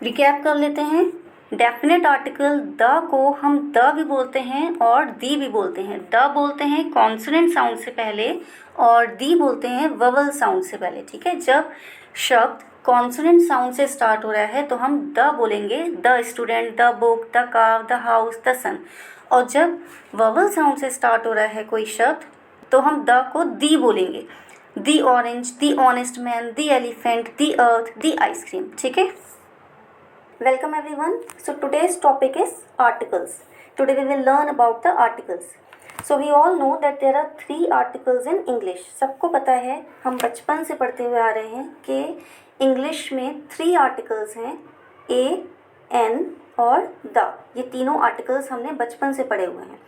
Recap कर लेते हैं। डेफिनेट आर्टिकल द को हम द भी बोलते हैं और दी भी बोलते हैं। द बोलते हैं कॉन्सोनेंट साउंड से पहले और दी बोलते हैं ववल साउंड से पहले। ठीक है, जब शब्द कॉन्सोनेंट साउंड से स्टार्ट हो रहा है तो हम द बोलेंगे, the student, the book, the car, the house, the sun. और जब ववल साउंड से स्टार्ट हो रहा है कोई शब्द तो हम द को दी बोलेंगे, the orange, the honest man, the elephant, the earth, the ice cream. ठीक है, welcome everyone. So today's topic is articles. Today we will learn about the articles. So we all know that there are 3 articles in English. सबको पता है, हम बचपन से पढ़ते हुए आ रहे हैं कि इंग्लिश में 3 आर्टिकल्स हैं, a, n और the। ये तीनों आर्टिकल्स हमने बचपन से पढ़े हुए हैं।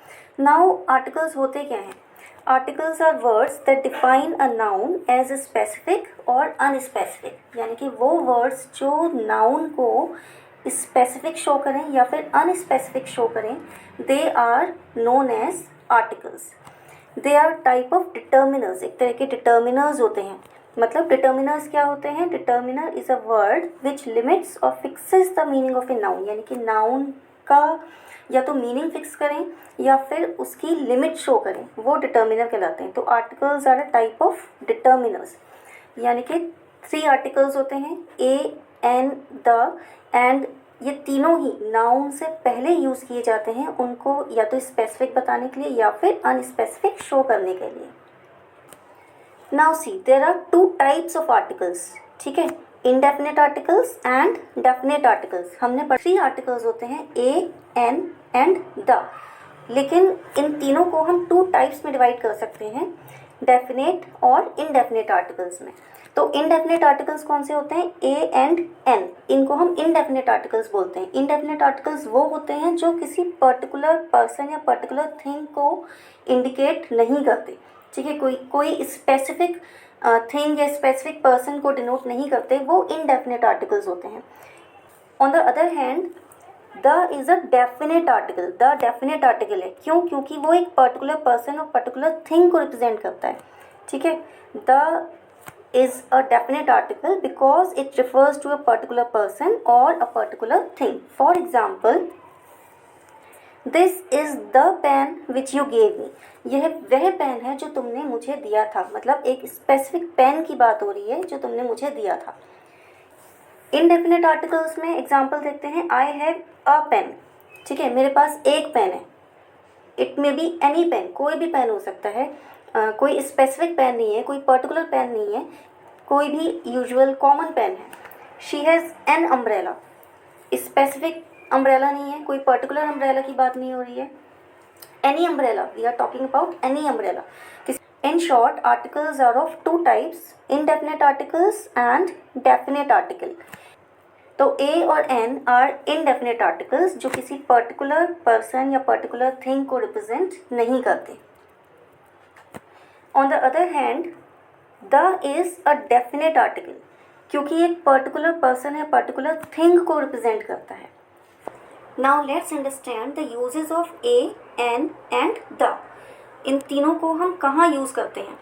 नाउ आर्टिकल्स होते क्या हैं? Articles are words that define a noun as specific और अनस्पेसिफिक, यानी कि वो वर्ड्स जो नाउन को स्पेसिफिक शो करें या फिर अनस्पेसिफिक शो करें, they are known as articles. They are type of determiners, एक तरह के डिटर्मिनर्स होते हैं। मतलब डिटर्मिनर्स क्या होते हैं? Determiner is a word which limits और fixes the meaning of a noun, यानी कि नाउन का या तो मीनिंग फिक्स करें या फिर उसकी लिमिट शो करें, वो डिटर्मिनर कहलाते हैं। तो articles are a type of determiners, यानी कि 3 आर्टिकल्स होते हैं, ए, एन, द एंड ये तीनों ही नाउन से पहले यूज़ किए जाते हैं, उनको या तो स्पेसिफिक बताने के लिए या फिर अनस्पेसिफिक शो करने के लिए। Now see, there are 2 types of articles. ठीक है, indefinite articles and definite articles. हमने 3 आर्टिकल्स होते हैं, ए, एन एंड द, लेकिन इन तीनों को हम 2 टाइप्स में डिवाइड कर सकते हैं, डेफिनेट और इनडेफिनेट आर्टिकल्स में। तो इनडेफिनेट आर्टिकल्स कौन से होते हैं? ए एंड एन, इनको हम इनडेफिनेट आर्टिकल्स बोलते हैं। इनडेफिनेट आर्टिकल्स वो होते हैं जो किसी पर्टिकुलर पर्सन या पर्टिकुलर थिंग को इंडिकेट नहीं करते। ठीक है, कोई स्पेसिफिक थिंग या स्पेसिफिक पर्सन को डिनोट नहीं करते, वो इनडेफिनेट आर्टिकल्स होते हैं। On the other hand, the is a definite article. The definite article है, क्यों? क्योंकि वो एक पर्टिकुलर पर्सन और पर्टिकुलर थिंग को रिप्रेजेंट करता है। ठीक है, the is a definite article because it refers to a particular person or a particular thing. For example, this is the pen which you gave me. यह वह pen है जो तुमने मुझे दिया था। मतलब एक स्पेसिफिक पेन की बात हो रही है जो तुमने मुझे दिया था। इनडेफिनेट आर्टिकल्स में एग्जाम्पल देखते हैं, आई हैव अ पेन। ठीक है, मेरे पास एक पेन है। It may be any pen, कोई भी पेन हो सकता है। कोई स्पेसिफिक पेन नहीं है, कोई पर्टिकुलर पेन नहीं है, कोई भी यूजुअल कॉमन पेन है। She has an umbrella, specific umbrella नहीं है, कोई पर्टिकुलर अम्ब्रेला की बात नहीं हो रही है। Any umbrella, we are talking about any umbrella. In short, articles are of 2 types, indefinite articles and definite article. तो ए और एन आर इनडेफिनेट आर्टिकल्स जो किसी पर्टिकुलर पर्सन या पर्टिकुलर थिंग को रिप्रेजेंट नहीं करते। On the other hand, the is a definite article, क्योंकि एक पर्टिकुलर पर्सन या पर्टिकुलर थिंग को रिप्रेजेंट करता है। Now let's understand the uses of a, N and the. इन तीनों को हम कहाँ यूज़ करते हैं?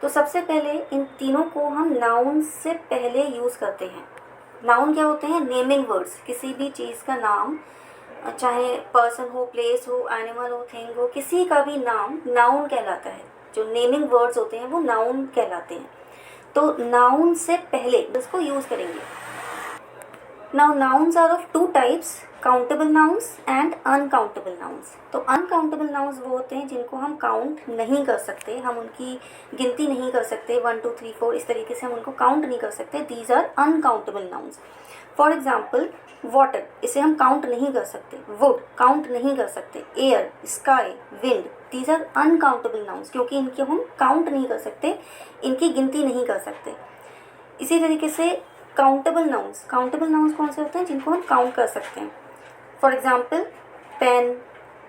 तो सबसे पहले इन तीनों को हम नाउन से पहले यूज़ करते हैं। नाउन क्या होते हैं? Naming words. किसी भी चीज़ का नाम, चाहे पर्सन हो, प्लेस हो, एनिमल हो, थिंग हो, किसी का भी नाम नाउन कहलाता है। जो नेमिंग वर्ड्स होते हैं वो नाउन कहलाते हैं। तो नाउन से पहले इसको यूज़ करेंगे। Now nouns are of 2 types, countable nouns and uncountable nouns. तो अनकाउंटेबल नाउन्स वो होते हैं जिनको हम काउंट नहीं कर सकते, हम उनकी गिनती नहीं कर सकते, 1 2 3 4 इस तरीके से हम उनको काउंट नहीं कर सकते। These are uncountable nouns. For example, water, इसे हम काउंट नहीं कर सकते। वुड, काउंट नहीं कर सकते। Air, sky, wind, these are uncountable nouns, क्योंकि इनके हम काउंट नहीं कर सकते, इनकी गिनती नहीं कर सकते। इसी तरीके से काउंटेबल नाउन्स कौन से होते हैं? जिनको हम काउंट कर सकते हैं। For example, pen,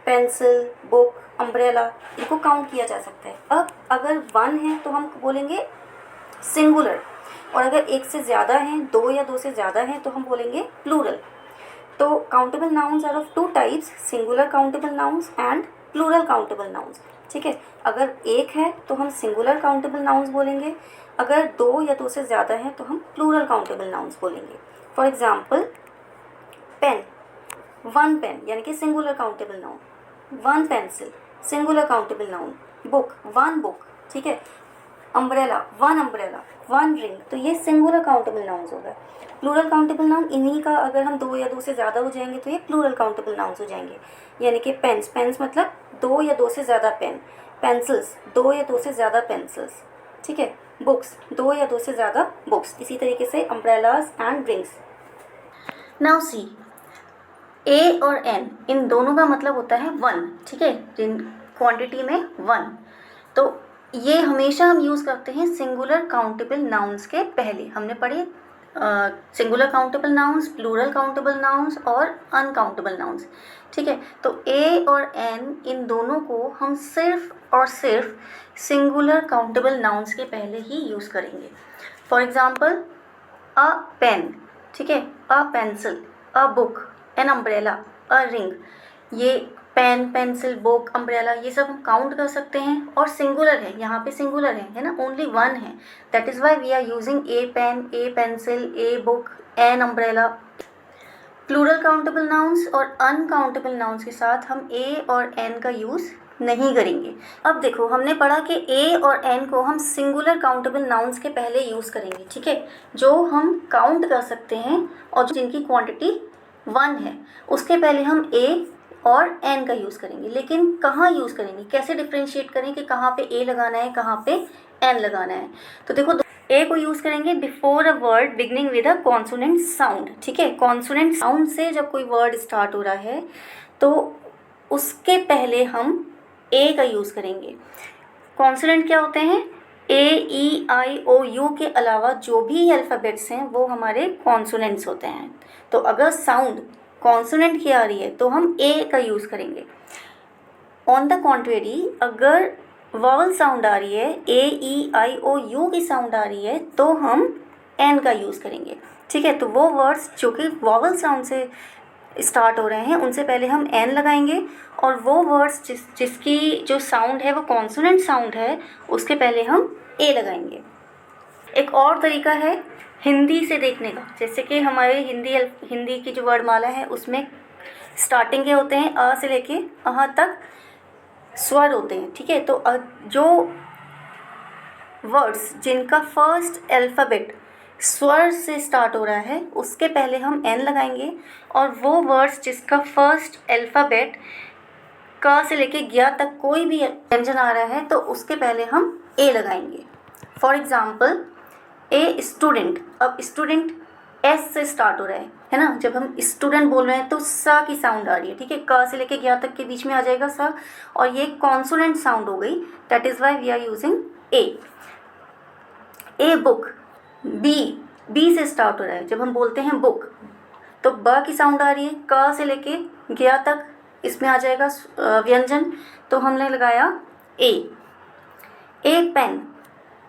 pencil, book, umbrella, इनको काउंट किया जा सकता है। अब अगर 1 है तो हम बोलेंगे सिंगुलर, और अगर 1 से ज़्यादा हैं, 2 या 2 से ज़्यादा हैं, तो हम बोलेंगे प्लूरल। तो countable nouns are of 2 types, singular countable nouns and plural countable nouns. ठीक है, अगर 1 है तो हम सिंगुलर काउंटेबल नाउन्स बोलेंगे, अगर 2 या 2 से ज़्यादा हैं तो हम प्लूरल काउंटेबल नाउन्स बोलेंगे। For example, pen, one pen यानी कि singular countable noun, one pencil singular countable noun, book one book, ठीक है, अम्ब्रेला, वन रिंग, तो ये सिंगुलर काउंटेबल नाउन्स हो गए। प्लूरल काउंटेबल नाउन इन्हीं का अगर हम 2 या 2 से ज़्यादा हो जाएंगे तो ये प्लूरल काउंटेबल नाउन्स हो जाएंगे, यानी कि पेन्स, पेन्स मतलब 2 या 2 से ज़्यादा पेन, पेंसिल्स 2 या 2 से ज़्यादा पेंसिल्स, ठीक है, बुक्स 2 या 2 से ज़्यादा बुक्स, इसी तरीके से umbrellas and rings. Now see, A और एन इन दोनों का मतलब होता है वन, ठीक है, जिन क्वांटिटी में वन, तो ये हमेशा हम यूज़ करते हैं सिंगुलर काउंटेबल नाउन्स के पहले। हमने पढ़े singular countable nouns, plural countable nouns और अनकाउंटेबल नाउन्स, ठीक है। तो ए और एन इन दोनों को हम सिर्फ और सिर्फ सिंगुलर काउंटेबल नाउन्स के पहले ही यूज़ करेंगे। फॉर एग्जाम्पल अ पेन, ठीक है, a pencil, a book, an umbrella, a ring, ये पेन, पेंसिल, बुक, अम्ब्रेला ये सब हम काउंट कर सकते हैं और सिंगुलर है, यहाँ पे सिंगुलर है ना, ओनली वन है, that is why we are using a pen, a pencil, a book, an umbrella. Plural countable nouns और अनकाउंटेबल नाउन्स के साथ हम ए और एन का यूज़ नहीं करेंगे। अब देखो हमने पढ़ा कि ए और एन को हम सिंगुलर काउंटेबल नाउन्स के पहले यूज़ करेंगे, ठीक है, जो हम काउंट कर सकते हैं और जिनकी क्वांटिटी वन है, उसके पहले हम ए और एन का यूज़ करेंगे। लेकिन कहाँ यूज़ करेंगे, कैसे डिफ्रेंशिएट करें कि कहाँ पे ए लगाना है, कहाँ पे एन लगाना है। तो देखो ए को यूज़ करेंगे before a word beginning with a consonant sound, ठीक है, कॉन्सोनेंट साउंड से जब कोई वर्ड स्टार्ट हो रहा है तो उसके पहले हम ए का यूज़ करेंगे। कॉन्सोनेंट क्या होते हैं, ए, ई, आई, ओ, यू के अलावा जो भी अल्फ़ाबेट्स हैं वो हमारे कॉन्सोनेंट्स होते हैं। तो अगर साउंड कॉन्सोनेंट की आ रही है तो हम ए का यूज़ करेंगे। ऑन द कॉन्ट्रेरी अगर वॉवल साउंड आ रही है, ए, ई, आई, ओ, यू की साउंड आ रही है तो हम एन का यूज़ करेंगे, ठीक है। तो वो वर्ड्स जो कि वॉवल साउंड से स्टार्ट हो रहे हैं उनसे पहले हम एन लगाएंगे और वो वर्ड्स जिसकी जो साउंड है वो कॉन्सोनेंट साउंड है उसके पहले हम ए लगाएंगे। एक और तरीका है हिंदी से देखने का, जैसे कि हमारे हिंदी की जो वर्डमाला है उसमें स्टार्टिंग के होते हैं अ से लेके अह तक स्वर होते हैं, ठीक है। तो जो वर्ड्स जिनका फर्स्ट अल्फ़ाबेट स्वर से स्टार्ट हो रहा है उसके पहले हम एन लगाएंगे और वो वर्ड्स जिसका फर्स्ट अल्फ़ाबेट क से लेके ज्ञ तक कोई भी व्यंजन आ रहा है तो उसके पहले हम ए लगाएंगे। फॉर एग्ज़ाम्पल ए स्टूडेंट, अब स्टूडेंट एस से स्टार्ट हो रहा है ना, जब हम स्टूडेंट बोल रहे हैं तो स की साउंड आ रही है, ठीक है, क से लेके ज्ञ तक के बीच में आ जाएगा स और ये कॉन्सोनेंट साउंड हो गई, that is why we are using a. A book, B से स्टार्ट हो रहा है, जब हम बोलते हैं बुक तो ब की साउंड आ रही है, क से लेके ज्ञ तक इसमें आ जाएगा व्यंजन, तो हमने लगाया ए। ए पेन,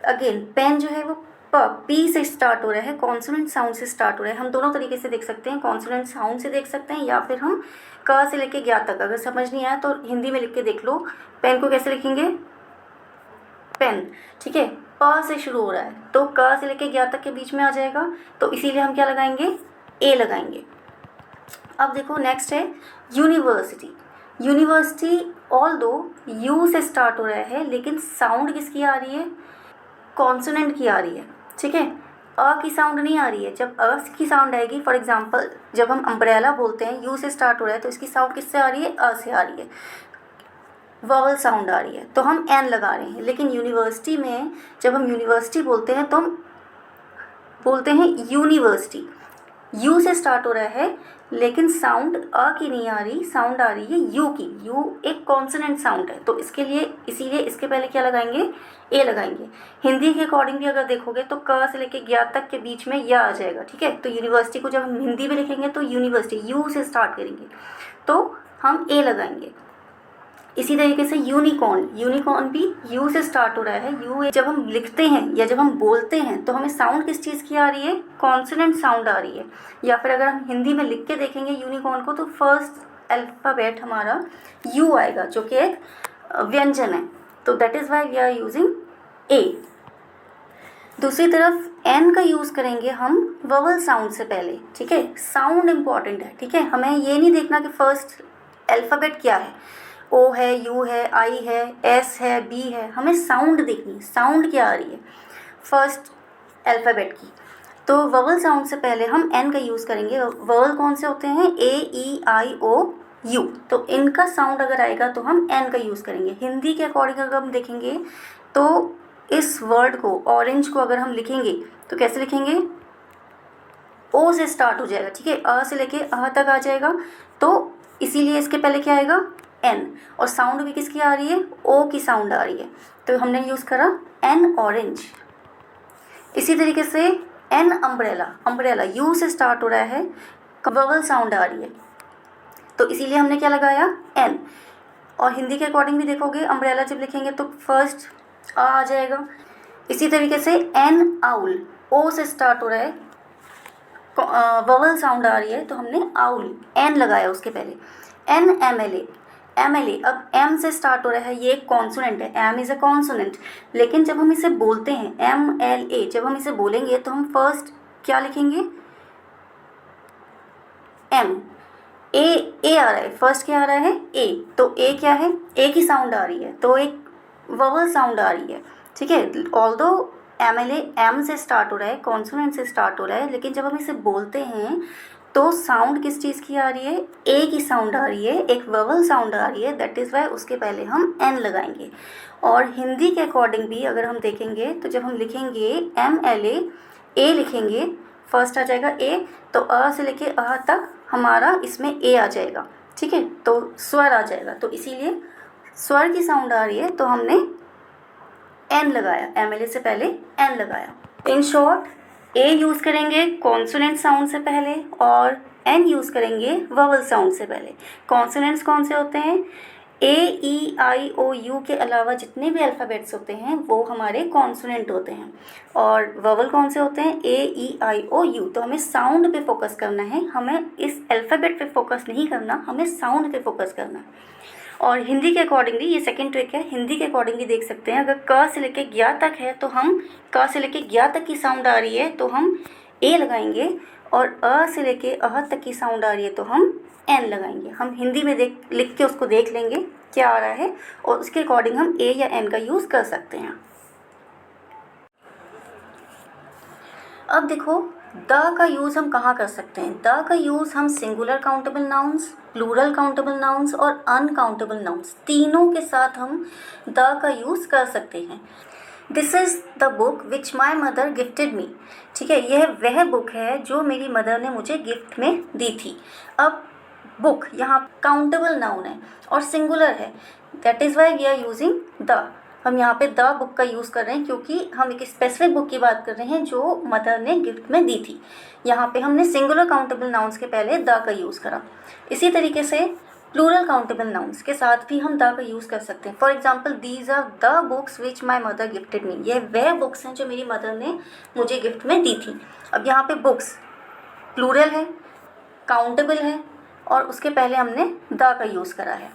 अगेन पेन जो है वो पी से स्टार्ट हो रहा है, कॉन्सोनेंट साउंड से स्टार्ट हो रहा है। हम दोनों तरीके से देख सकते हैं, कॉन्सोनेंट साउंड से देख सकते हैं या फिर हम क से लेके ज्ञ तक। अगर समझ नहीं आया तो हिंदी में लिख के देख लो, पेन को कैसे लिखेंगे, पेन, ठीक है, प से शुरू हो रहा है तो क से लेके ज्ञ तक के बीच में आ जाएगा, तो इसीलिए हम क्या लगाएंगे, ए लगाएंगे। अब देखो नेक्स्ट है यूनिवर्सिटी। यूनिवर्सिटी ऑल दो यू से स्टार्ट हो रहा है लेकिन साउंड किसकी आ रही है, कॉन्सोनेंट की आ रही है, ठीक है, अ की साउंड नहीं आ रही है। जब अ की साउंड आएगी, फॉर एग्जांपल जब हम अम्ब्रेला बोलते हैं यू से स्टार्ट हो रहा है तो इसकी साउंड किससे आ रही है, अ से आ रही है, वॉवल साउंड आ रही है तो हम एन लगा रहे हैं। लेकिन यूनिवर्सिटी में जब हम यूनिवर्सिटी बोलते हैं तो हम बोलते हैं यूनिवर्सिटी, यू से स्टार्ट हो रहा है लेकिन साउंड अ की नहीं आ रही, साउंड आ रही है यू की, यू एक कॉन्सोनेंट साउंड है तो इसके लिए इसीलिए इसके पहले क्या लगाएंगे, ए लगाएंगे। हिंदी के अकॉर्डिंग भी अगर देखोगे तो क से लेके ज्ञ तक के बीच में या आ जाएगा, ठीक है। तो यूनिवर्सिटी को जब हम हिंदी में लिखेंगे तो यूनिवर्सिटी यू से स्टार्ट करेंगे तो हम ए लगाएंगे। इसी तरीके से यूनिकॉर्न, यूनिकॉर्न भी यू से स्टार्ट हो रहा है, यू जब हम लिखते हैं या जब हम बोलते हैं तो हमें साउंड किस चीज़ की आ रही है, कॉन्सोनेंट साउंड आ रही है। या फिर अगर हम हिंदी में लिख के देखेंगे यूनिकॉर्न को तो फर्स्ट अल्फ़ाबेट हमारा यू आएगा जो कि एक व्यंजन है, तो that is why we are using a. दूसरी तरफ एन का यूज़ करेंगे हम ववल साउंड से पहले, ठीक है। साउंड इम्पॉर्टेंट है, ठीक है। हमें ये नहीं देखना कि फर्स्ट अल्फ़ाबेट क्या है, ओ है, यू है, आई है, एस है, बी है, हमें साउंड देखनी, साउंड क्या आ रही है फर्स्ट अल्फ़ाबेट की। तो ववल साउंड से पहले हम एन का यूज़ करेंगे। ववल कौन से होते हैं, ए, ई, आई, ओ, यू, तो इनका साउंड अगर आएगा तो हम एन का यूज़ करेंगे। हिंदी के अकॉर्डिंग अगर हम देखेंगे तो इस वर्ड को, ऑरेंज को अगर हम लिखेंगे तो कैसे लिखेंगे, ओ से स्टार्ट हो जाएगा, ठीक है। अ से लेके अ तक आ जाएगा, तो इसीलिए इसके पहले क्या आएगा, एन, और साउंड भी किसकी आ रही है, ओ की साउंड आ रही है, तो हमने यूज़ करा एन ऑरेंज। इसी तरीके से एन अम्ब्रेला, अम्ब्रेला यू से स्टार्ट हो रहा है, ववल साउंड आ रही है, तो इसीलिए हमने क्या लगाया, एन। और हिंदी के अकॉर्डिंग भी देखोगे अम्ब्रेला जब लिखेंगे तो फर्स्ट आ जाएगा। इसी तरीके से एन आउल, ओ से स्टार्ट हो रहा है, ववल साउंड आ रही है, तो हमने आउल एन लगाया उसके पहले। An M L A, M L A, अब एम से स्टार्ट हो रहा है, ये एक कॉन्सोनेंट है, एम इज़ अ कॉन्सोनेंट, लेकिन जब हम इसे बोलते हैं एम एल ए, जब हम इसे बोलेंगे तो हम फर्स्ट क्या लिखेंगे, एम, ए आ रहा है, फर्स्ट क्या आ रहा है, ए, तो ए क्या है, ए की साउंड आ रही है, तो एक ववल साउंड आ रही है, ठीक है। Although M L A M से स्टार्ट हो रहा है, कॉन्सोनेंट से स्टार्ट हो रहा है, लेकिन जब हम इसे बोलते हैं तो साउंड किस चीज़ की आ रही है, ए की साउंड आ रही है, एक ववल साउंड आ रही है, दैट इज़ वाई उसके पहले हम एन लगाएंगे। और हिंदी के अकॉर्डिंग भी अगर हम देखेंगे तो जब हम लिखेंगे एम एल ए लिखेंगे, फर्स्ट आ जाएगा ए, तो अ से लेके अ तक हमारा इसमें ए आ जाएगा, ठीक है, तो स्वर आ जाएगा, तो इसीलिए स्वर की साउंड आ रही है तो हमने एन लगाया, एम एल ए से पहले एन लगाया। इन शॉर्ट ए यूज़ करेंगे कॉन्सोनेंट साउंड से पहले और एन यूज़ करेंगे ववल साउंड से पहले। कॉन्सोनेंट्स कौन से होते हैं, ए, ई, आई, ओ, यू के अलावा जितने भी अल्फ़ाबेट्स होते हैं वो हमारे कॉन्सोनेंट होते हैं, और ववल कौन से होते हैं, ए, ई, आई, ओ, यू। तो हमें साउंड पे फोकस करना है, हमें इस अल्फ़ाबेट पे फोकस नहीं करना, हमें साउंड पे फोकस करना है। और हिंदी के अकॉर्डिंगली ये सेकंड ट्रिक है, हिंदी के अकॉर्डिंगली देख सकते हैं, अगर क से लेके ज्ञा तक है तो हम, क से लेके ज्ञा तक की साउंड आ रही है तो हम ए लगाएंगे, और अ से लेके अह तक की साउंड आ रही है तो हम एन लगाएंगे। हम हिंदी में लिख के उसको देख लेंगे क्या आ रहा है, और उसके अकॉर्डिंग हम ए या एन का यूज़ कर सकते हैं। अब देखो द का यूज़ हम कहाँ कर सकते हैं, द का यूज़ हम singular countable nouns, plural countable nouns और अनकाउंटेबल नाउन्स तीनों के साथ हम द का यूज़ कर सकते हैं। This is the book which my mother gifted मी, ठीक है, यह वह बुक है जो मेरी मदर ने मुझे गिफ्ट में दी थी। अब बुक यहाँ काउंटेबल नाउन है और सिंगुलर है, that is why we are using the. हम यहाँ पे द बुक का यूज़ कर रहे हैं क्योंकि हम एक स्पेसिफिक बुक की बात कर रहे हैं जो मदर ने गिफ्ट में दी थी। यहाँ पे हमने सिंगुलर काउंटेबल नाउन्स के पहले द का यूज़ करा। इसी तरीके से प्लूरल काउंटेबल नाउन्स के साथ भी हम द का यूज़ कर सकते हैं। For example, these are the books which my mother gifted me, ये वह बुक्स हैं जो मेरी मदर ने मुझे गिफ्ट में दी थी। अब यहाँ पे बुक्स प्लूरल है, काउंटेबल है, और उसके पहले हमने द का यूज़ करा है।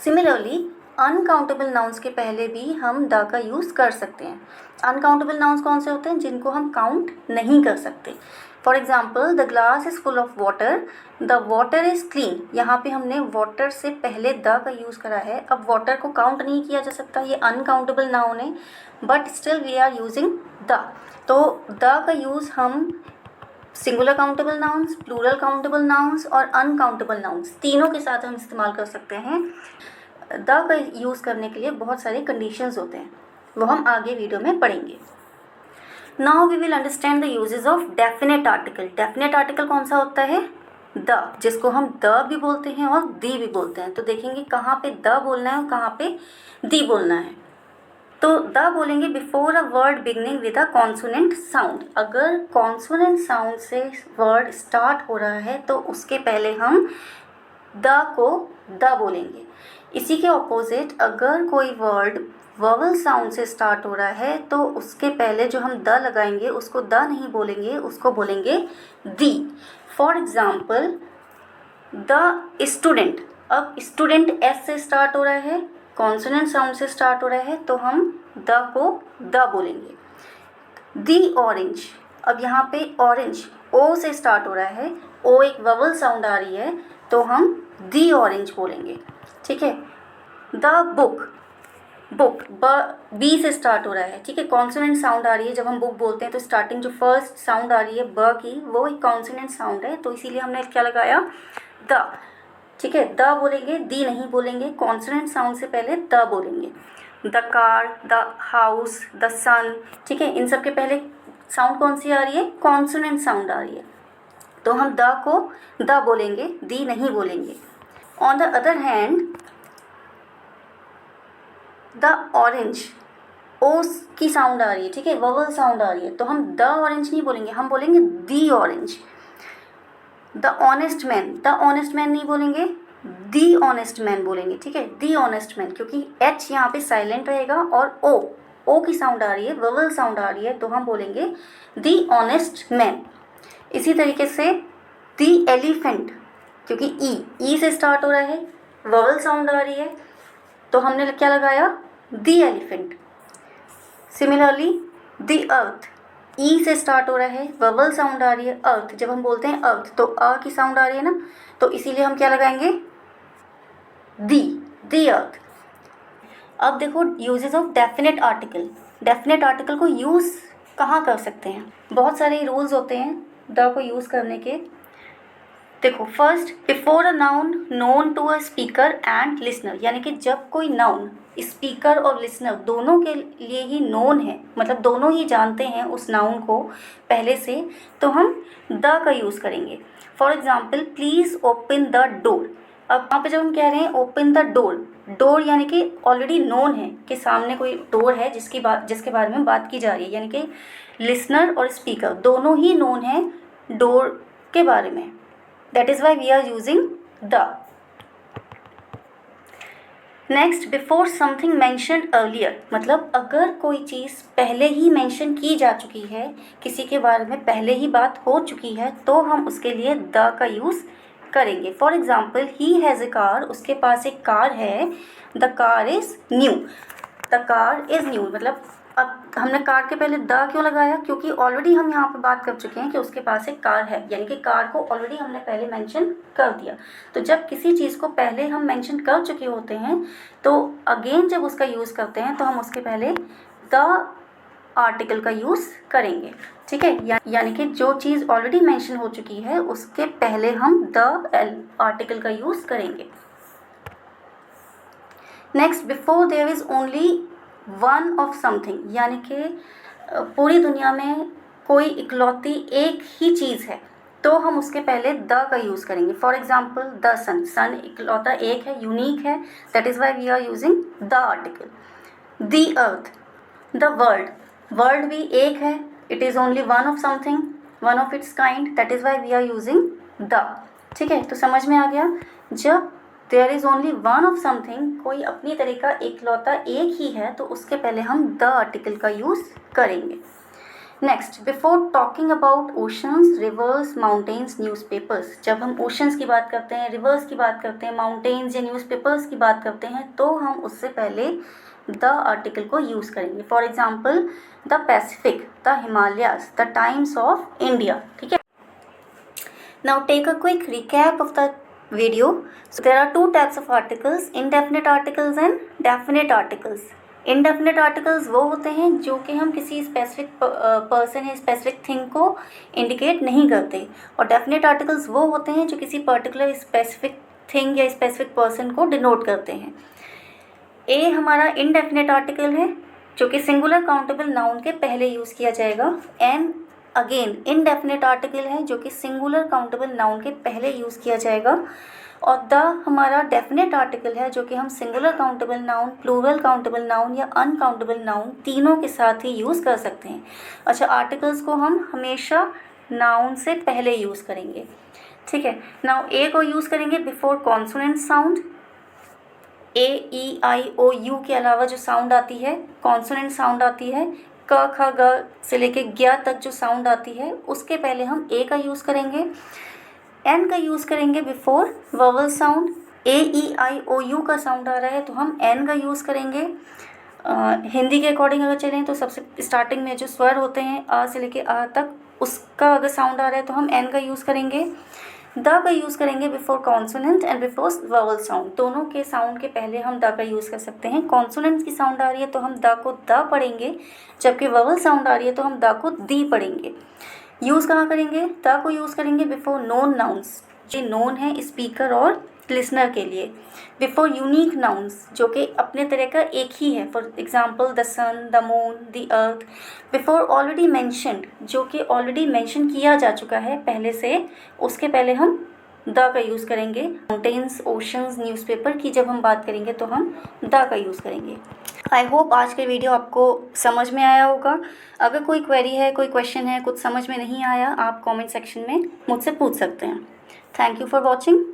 सिमिलरली अनकाउंटेबल नाउन्स के पहले भी हम द का यूज़ कर सकते हैं। अनकाउंटेबल नाउन्स कौन से होते हैं, जिनको हम काउंट नहीं कर सकते। For example, the glass is full of water, the water is clean, यहाँ पे हमने वाटर से पहले द का यूज़ करा है। अब वाटर को काउंट नहीं किया जा सकता, ये अनकाउंटेबल नाउन है, but still we are using the. तो द का यूज़ हम singular countable nouns, plural countable nouns और अनकाउंटेबल नाउन्स तीनों के साथ हम इस्तेमाल कर सकते हैं। द का यूज़ करने के लिए बहुत सारे कंडीशंस होते हैं, वो हम आगे वीडियो में पढ़ेंगे। Now we will understand the uses of definite article. Definite article कौन सा होता है, द, जिसको हम द भी बोलते हैं और दी भी बोलते हैं। तो देखेंगे कहाँ पे द बोलना है और कहाँ पे दी बोलना है। तो द बोलेंगे before a word beginning with a consonant sound. अगर कॉन्सोनेंट साउंड से वर्ड स्टार्ट हो रहा है तो उसके पहले हम द को द बोलेंगे। इसी के ऑपोजिट अगर कोई वर्ड ववल साउंड से स्टार्ट हो रहा है तो उसके पहले जो हम द लगाएंगे उसको द नहीं बोलेंगे, उसको बोलेंगे दी। फॉर एग्ज़ाम्पल, द स्टूडेंट, अब स्टूडेंट एस से स्टार्ट हो रहा है, कॉन्सोनेंट साउंड से स्टार्ट हो रहा है, तो हम द को द बोलेंगे। The orange. अब यहाँ पे ऑरेंज ओ से स्टार्ट हो रहा है, ओ एक ववल साउंड आ रही है, तो हम दी ऑरेंज बोलेंगे, ठीक है। द बुक, बुक बी से स्टार्ट हो रहा है, ठीक है, कॉन्सोनेंट साउंड आ रही है। जब हम बुक बोलते हैं तो स्टार्टिंग जो फर्स्ट साउंड आ रही है ब की, वो एक कॉन्सोनेंट साउंड है, तो इसीलिए हमने क्या लगाया, द, ठीक है। द बोलेंगे, दी नहीं बोलेंगे, कॉन्सोनेंट साउंड से पहले द बोलेंगे। The car, the house, the sun, ठीक है, इन सब के पहले साउंड कौन सी आ रही है, कॉन्सोनेंट साउंड आ रही है, तो हम द को द बोलेंगे, दी नहीं बोलेंगे। On the other hand the orange, O की साउंड आ रही है, ठीक है, ववल साउंड आ रही है, तो हम द ऑरेंज नहीं बोलेंगे, हम बोलेंगे the orange. The honest man, the honest man नहीं बोलेंगे, दी ऑनेस्ट मैन बोलेंगे, ठीक है, दी ऑनेस्ट मैन, क्योंकि एच यहाँ पे साइलेंट रहेगा और ओ की साउंड आ रही है, ववल साउंड आ रही है, तो हम बोलेंगे दी ऑनेस्ट मैन। इसी तरीके से दी एलिफेंट, क्योंकि ई से स्टार्ट हो रहा है, ववल साउंड आ रही है, तो हमने क्या लगाया, दी एलिफेंट। सिमिलरली दी अर्थ, ई से स्टार्ट हो रहा है, ववल साउंड आ रही है, अर्थ, जब हम बोलते हैं अर्थ तो अ की साउंड आ रही है ना, तो इसीलिए हम क्या लगाएंगे, दी अर्थ। अब देखो uses of definite article. Definite article को यूज़ कहाँ कर सकते हैं, बहुत सारे रूल्स होते हैं द को यूज़ करने के। देखो first, before a noun known to a speaker and listener, यानी कि जब कोई नाउन स्पीकर और लिसनर दोनों के लिए ही नोन है, मतलब दोनों ही जानते हैं उस नाउन को पहले से, तो हम द का यूज़ करेंगे। For example, please open the door. अब यहाँ पे जब हम कह रहे हैं ओपन द डोर, डोर यानी कि ऑलरेडी नोन है कि सामने कोई डोर है जिसके बारे में बात की जा रही है, यानी कि लिसनर और स्पीकर दोनों ही नोन है डोर के बारे में, that is why we are using the. Next, before something mentioned earlier, मतलब अगर कोई चीज़ पहले ही मेंशन की जा चुकी है, किसी के बारे में पहले ही बात हो चुकी है, तो हम उसके लिए द का यूज़ करेंगे। For example, he has a car, उसके पास एक कार है, the car is new, the car is new, मतलब अब हमने कार के पहले द क्यों लगाया, क्योंकि ऑलरेडी हम यहाँ पे बात कर चुके हैं कि उसके पास एक कार है, यानी कि कार को ऑलरेडी हमने पहले मेंशन कर दिया। तो जब किसी चीज़ को पहले हम मेंशन कर चुके होते हैं, तो अगेन जब उसका यूज़ करते हैं तो हम उसके पहले द आर्टिकल का यूज़ करेंगे, ठीक है, यानी कि जो चीज़ ऑलरेडी मेंशन हो चुकी है उसके पहले हम द आर्टिकल का यूज़ करेंगे। Next, before there is only one of something, यानी कि पूरी दुनिया में कोई इकलौती एक ही चीज़ है, तो हम उसके पहले द का यूज़ करेंगे। For example, the sun, sun इकलौता एक है, यूनिक है, that is why we are using the article. The earth, the world, world भी एक है, it is only one of something, one of its kind, that is why we are using the, ठीक है। तो समझ में आ गया, जब there is only one of something, कोई अपनी तरह का इकलौता एक ही है, तो उसके पहले हम द आर्टिकल का यूज़ करेंगे। Next, before talking about oceans, reverse, mountains, newspapers, जब हम ओशंस की बात करते हैं, रिवर्स की बात करते हैं, माउंटेन्स या न्यूज़पेपर्स की बात करते हैं, तो हम उससे पहले द आर्टिकल को यूज़ करेंगे। For example, the Pacific, the Himalayas, the Times of India, ठीक है। Now take a quick recap of the video. So there are two types of articles, indefinite articles and definite articles. Indefinite articles वो होते हैं जो कि हम किसी specific person या स्पेसिफिक थिंग को इंडिकेट नहीं करते, और डेफिनेट आर्टिकल्स वो होते हैं जो किसी पर्टिकुलर स्पेसिफिक थिंग या स्पेसिफिक पर्सन को डिनोट करते हैं। ए हमारा इनडेफिनेट आर्टिकल है जो कि सिंगुलर काउंटेबल नाउन के पहले यूज़ किया जाएगा। एन अगेन इनडेफिनेट आर्टिकल है जो कि सिंगुलर काउंटेबल नाउन के पहले यूज़ किया जाएगा। और द हमारा डेफिनेट आर्टिकल है जो कि हम singular countable noun, plural countable noun या अनकाउंटेबल नाउन तीनों के साथ ही यूज़ कर सकते हैं। अच्छा, आर्टिकल्स को हम हमेशा नाउन से पहले यूज़ करेंगे, ठीक है। नाउ ए को यूज़ करेंगे before consonant sound, A E I O U के अलावा जो साउंड आती है, कॉन्सोनेंट साउंड आती है, क ख ग से लेके ग्या तक जो साउंड आती है, उसके पहले हम ए का यूज़ करेंगे। एन का यूज़ करेंगे before vowel sound, A E I O U का साउंड आ रहा है तो हम एन का यूज़ करेंगे। हिंदी के अकॉर्डिंग अगर चलें तो सबसे स्टार्टिंग में जो स्वर होते हैं अ से लेके अ तक, उसका अगर साउंड आ रहा है तो हम एन का यूज़ करेंगे। द का यूज़ करेंगे before consonant and before vowel sound. दोनों के साउंड के पहले हम द का यूज़ कर सकते हैं। कॉन्सोनेंट की साउंड आ रही है तो हम द को द पढ़ेंगे, जबकि वोवल साउंड आ रही है तो हम द को दी पढ़ेंगे। यूज़ कहाँ करेंगे? द को यूज़ करेंगे बिफोर नोन नाउन्स, जो नोन है स्पीकर और लिसनर के लिए। बिफोर यूनिक नाउन्स, जो कि अपने तरह का एक ही है, for example the sun, the moon, the earth. Before already mentioned, जो कि ऑलरेडी मैंशन किया जा चुका है पहले से, उसके पहले हम द का यूज़ करेंगे। माउंटेन्स, ओशंस, न्यूज़पेपर की जब हम बात करेंगे तो हम द का यूज़ करेंगे। आई होप आज के वीडियो आपको समझ में आया होगा। अगर कोई क्वेरी है, कोई क्वेश्चन है, कुछ समझ में नहीं आया, आप कमेंट सेक्शन में मुझसे पूछ सकते हैं। Thank you for watching.